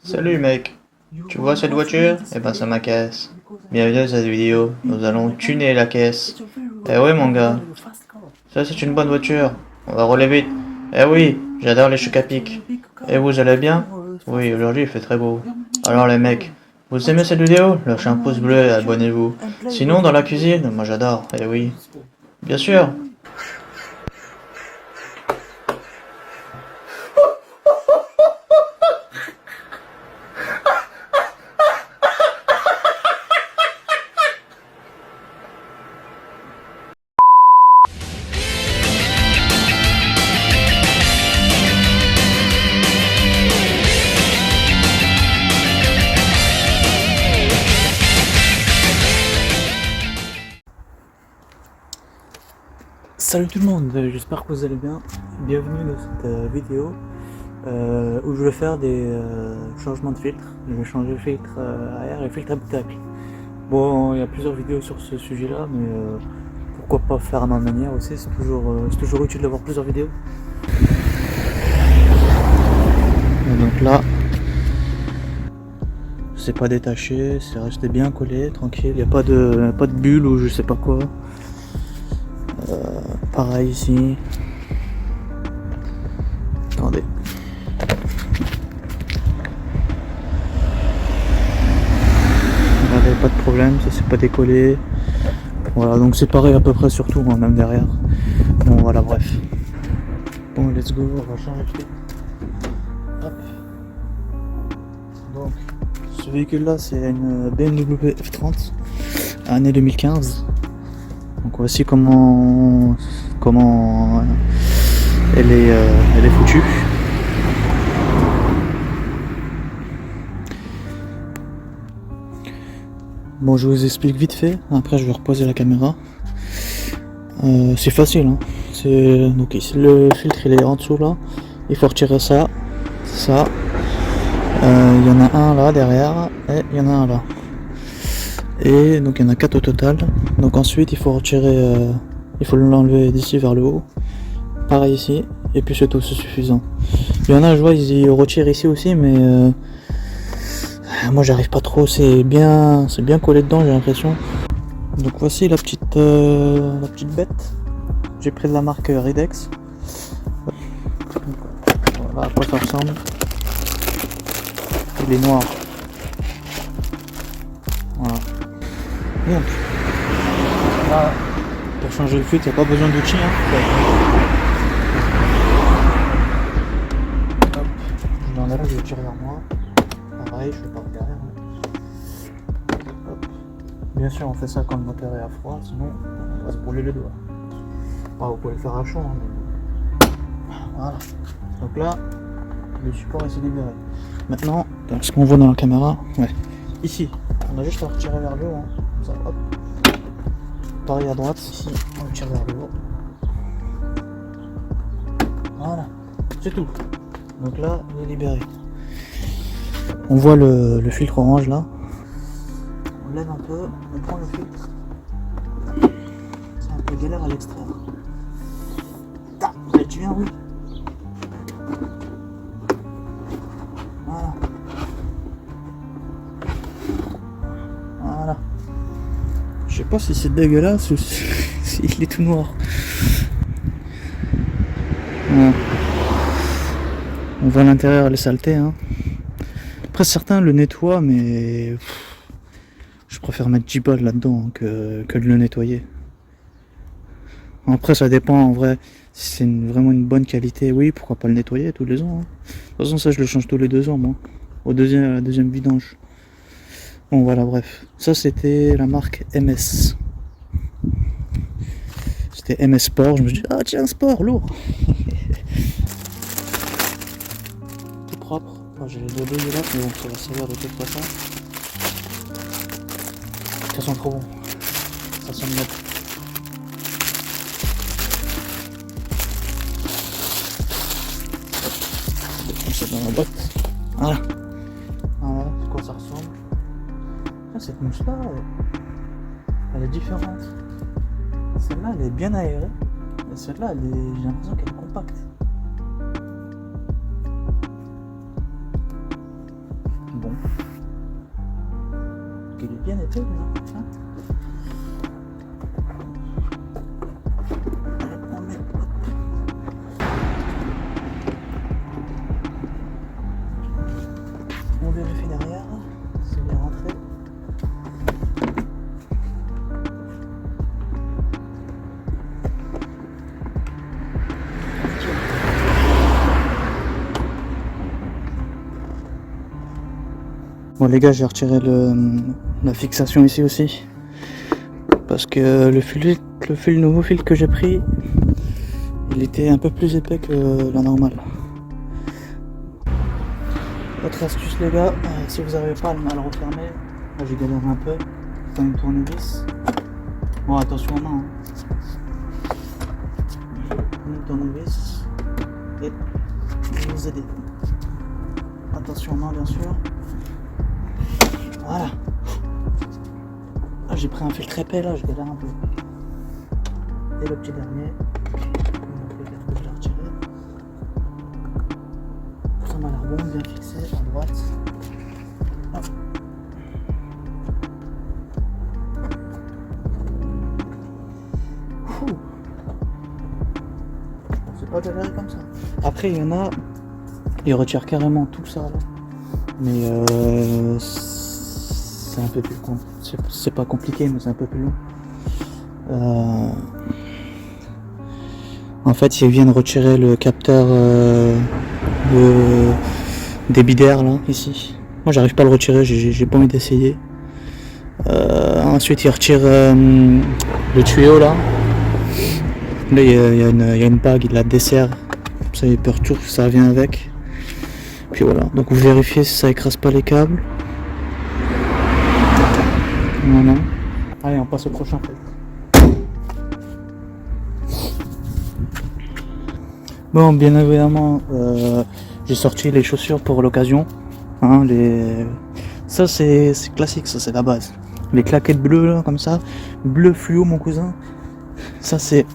Salut mec, tu vois cette voiture? Eh ben c'est ma caisse. Bienvenue dans cette vidéo, nous allons tuner la caisse. Eh oui mon gars, ça c'est une bonne voiture, on va rouler vite. Eh oui, j'adore les chocs à pic. Et vous allez bien? Oui, aujourd'hui il fait très beau. Alors les mecs, vous aimez cette vidéo? Lâchez un pouce bleu et abonnez-vous. Sinon dans la cuisine, moi j'adore, eh oui. Bien sûr. Salut tout le monde, j'espère que vous allez bien. Bienvenue dans cette vidéo où je vais faire des changements de filtre. Je vais changer le filtre à air et le filtre habitacle. Bon, il y a plusieurs vidéos sur ce sujet-là, mais pourquoi pas faire à ma manière aussi, c'est toujours utile d'avoir plusieurs vidéos. Et donc là, c'est pas détaché, c'est resté bien collé, tranquille, il n'y a pas de bulle ou je sais pas quoi. Pareil ici. Attendez. Regardez, pas de problème, ça s'est pas décollé. Voilà, donc c'est pareil à peu près sur tout, hein, même derrière. Bon voilà, bref. Bon, let's go, on va changer de filtre. Hop. Donc, ce véhicule là, c'est une BMW F30, année 2015. Donc voici comment elle est foutue. Bon, je vous explique vite fait. Après, je vais reposer la caméra. C'est facile, hein. Donc ici, le filtre il est en dessous là. Il faut retirer ça. Il y en a un là derrière et il y en a un là. Et donc il y en a 4 au total. Donc ensuite il faut retirer, il faut l'enlever d'ici vers le haut. Pareil ici. Et puis c'est tout, c'est suffisant. Il y en a, je vois, ils retirent ici aussi, mais moi j'arrive pas trop. C'est bien collé dedans, j'ai l'impression. Donc voici la petite bête. J'ai pris de la marque Ridex. Voilà à quoi ça ressemble. Il est noir. Voilà. Donc là, pour changer le filtre, il n'y a pas besoin d'outils. Hop, je l'enlève, je le tire vers moi. Pareil, je fais par derrière. Hop. Bien sûr, on fait ça quand le moteur est à froid, sinon on va se brûler les doigts. Vous pouvez le faire à chaud. Voilà. Donc là, le support est libéré. Maintenant, ce qu'on voit dans la caméra, ici, on a juste à retirer vers le haut. Ça, hop. Pareil à droite, ici, on le tire vers le haut. Voilà, c'est tout. Donc là, il est libéré. On voit le filtre orange là. On lève un peu, on prend le filtre. C'est un peu galère à l'extraire. Tu viens, oui. Voilà. Voilà. Je sais pas si c'est dégueulasse ou s'il est tout noir. Voilà. On voit l'intérieur, les saletés. Hein. Après certains le nettoient, mais je préfère mettre 10 balles là-dedans que de le nettoyer. Après ça dépend en vrai. Si c'est vraiment une bonne qualité, oui, pourquoi pas le nettoyer tous les ans. Hein. De toute façon, ça je le change tous les 2 ans, moi. À la deuxième vidange. Bon, voilà, bref. Ça, c'était la marque MS. C'était MS Sport. Je me suis dit, ah tiens, sport, lourd. Tout propre. Moi, j'ai les doigts dégueulasses, mais bon, ça va servir de toute façon. Ça sent trop bon. Ça sent mieux. Dans la boîte. Voilà. Voilà, c'est quoi ça ressemble. Ah, cette mousse là, elle est différente. Celle-là, elle est bien aérée. Et celle-là, j'ai l'impression qu'elle est compacte. bon. Il est bien épais, là. Hein. On vérifie derrière, c'est bien rentré. Bon les gars, j'ai retiré la fixation ici aussi. Parce que le nouveau fil que j'ai pris, il était un peu plus épais que la normale. Autre astuce les gars, si vous n'arrivez pas à le refermer, là j'ai galéré un peu, c'est une tournevis. Bon attention aux mains, hein. Une tournevis et je vais vous aider. Attention aux mains bien sûr. Voilà. Ah, j'ai pris un fil très épais là, je galère un peu. Et le petit dernier, je l'ai retiré. Ça m'a l'air bon, bien fixé à droite. Hop. C'est pas galéré comme ça. Après il y en a, ils retirent carrément tout ça là. Mais c'est un peu plus c'est pas compliqué, mais c'est un peu plus long. En fait, ils viennent retirer le capteur des bidaires là, ici. Moi, j'arrive pas à le retirer, j'ai pas envie d'essayer. Ensuite, ils retirent le tuyau là. Là, il y a une bague, il la dessert. Ça, il peut retourner, ça vient avec. Puis voilà, donc vous vérifiez si ça écrase pas les câbles. Voilà. Allez, on passe au prochain fait. Bon, bien évidemment, j'ai sorti les chaussures pour l'occasion. Hein, ça c'est classique, ça c'est la base. Les claquettes bleues là, comme ça, bleu fluo mon cousin. Ça c'est...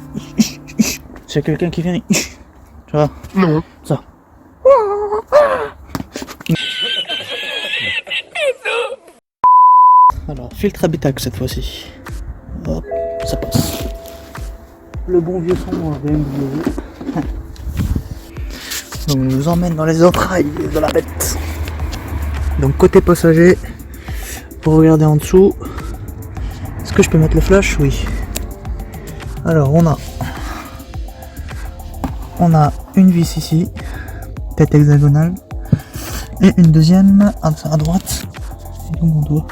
C'est quelqu'un qui vient... Tu vois? Non. Ça. Alors, filtre habitacle cette fois-ci. Hop, ça passe. Le bon vieux son BMW. Donc, on nous emmène dans les entrailles de la bête. Donc, côté passager, pour regarder en dessous, est-ce que je peux mettre le flash? Oui. Alors, on a une vis ici, tête hexagonale, et une deuxième à droite. Et où mon doigt?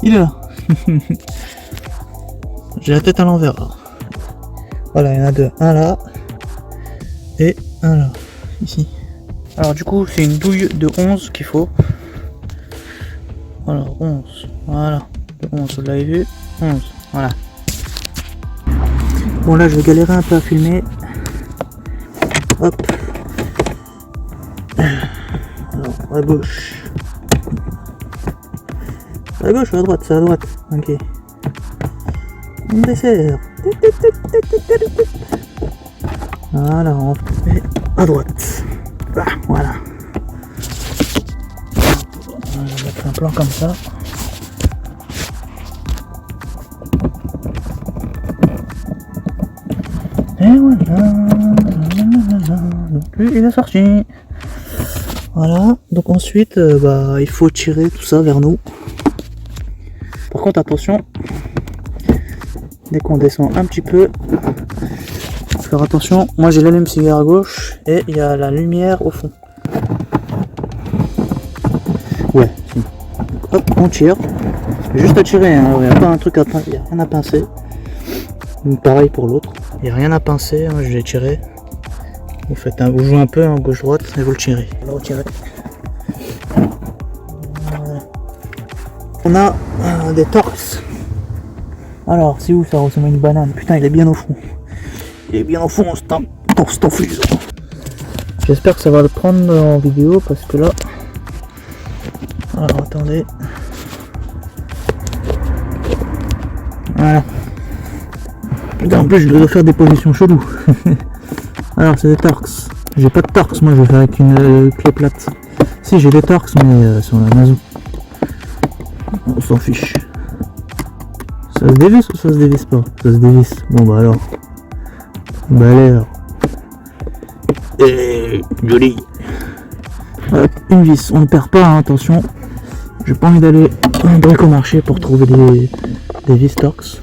Il est là. J'ai la tête à l'envers là. Voilà, il y en a deux. Un là et un là. Ici. Alors du coup, c'est une douille de 11 qu'il faut. Voilà, 11. Voilà. De 11, vous l'avez vu? 11. Voilà. Bon là, je vais galérer un peu à filmer. Hop. Alors, à gauche. À gauche ou à droite? C'est à droite. Ok. On dessert. Voilà, on fait à droite. Ah, voilà. On va mettre un plan comme ça. Et voilà. Donc lui, il est sorti. Voilà. Donc ensuite, il faut tirer tout ça vers nous. Par contre, attention, dès qu'on descend un petit peu, faut faire attention. Moi, j'ai l'allume-cigare à gauche et il y a la lumière au fond. Ouais, si. Hop, on tire. Juste à tirer, hein. Il n'y a pas un truc à pincer, il n'y a rien à pincer. Pareil pour l'autre, il n'y a rien à pincer, hein. Je l'ai tiré. Vous jouez un peu en gauche-droite et vous le tirez. Vous le retirez. On a des torx. Alors, c'est où ça ressemble à une banane? Putain, il est bien au fond. Il est bien au fond, cet enfuse. J'espère que ça va le prendre en vidéo parce que là... Alors, attendez. Voilà. Putain, en plus, je dois faire des positions cheloues. Alors, c'est des torx. J'ai pas de torx, moi je vais faire avec une clé plate. Si, j'ai des Torx, mais sur la maison. On s'en fiche. Ça se dévisse ou ça se dévisse pas? Ça se dévisse. Bon bah alors. Bah alors. Joli. Voilà, une vis, on ne perd pas, hein, attention. J'ai pas envie d'aller dans le bric-au-marché pour trouver des vis Torx.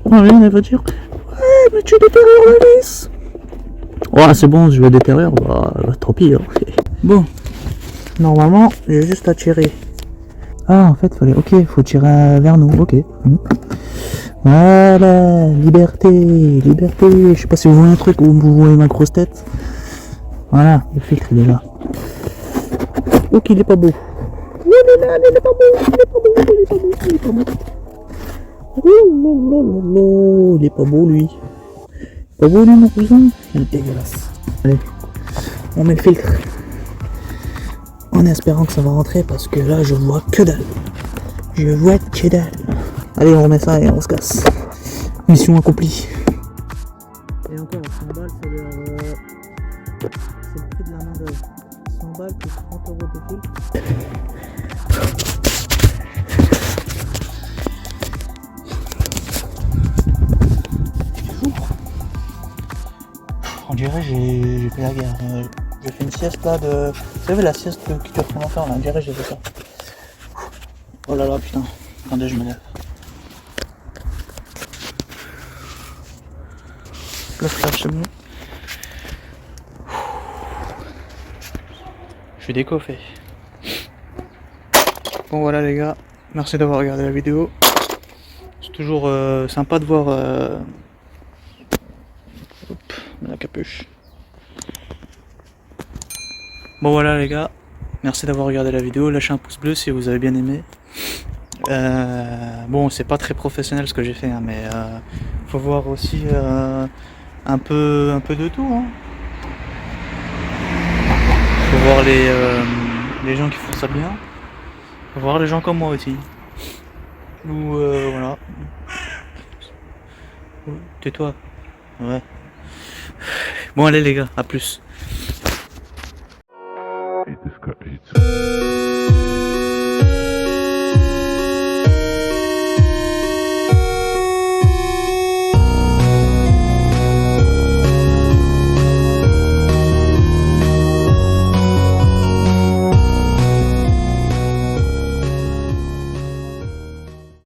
Oh, rien à dire. Ouais, mais tu déterrures la vis. Ouais, c'est bon, je vais déterrir. Bah, tant pis. Hein. Bon, normalement, j'ai juste à tirer. Ah, en fait, faut tirer vers nous. Ok. Voilà, liberté, liberté. Je sais pas si vous voyez un truc ou vous voyez ma grosse tête. Voilà, le filtre il est là. Ok, il est pas beau. Il est là, il est pas beau, il est pas beau, il est pas beau, il est pas beau. Il est pas beau lui. Pas beau lui mon cousin. Il est dégueulasse. Allez, on met le filtre. En espérant que ça va rentrer parce que là je vois que dalle. Je vois que dalle. Allez, on remet ça et on se casse. Mission accomplie. Et encore, 100 balles, c'est le prix de la main d'œuvre. 100 balles plus 30 € de filtre. On dirait j'ai fait la guerre. J'ai fait une sieste là de... Vous savez la sieste qui dure trop longtemps là, on dirait j'ai fait ça. Oh là là putain, attendez je me lève. Le frère c'est bon. Je suis décoffé. Bon voilà les gars, merci d'avoir regardé la vidéo. C'est toujours sympa de voir la capuche. Bon voilà les gars, merci d'avoir regardé la vidéo, lâchez un pouce bleu si vous avez bien aimé. Bon c'est pas très professionnel ce que j'ai fait hein, mais faut voir aussi un peu de tout hein. Faut voir les gens qui font ça bien. Faut voir les gens comme moi aussi. Ou voilà. Tais-toi. Ouais. Bon allez les gars, à plus. Eat this cut.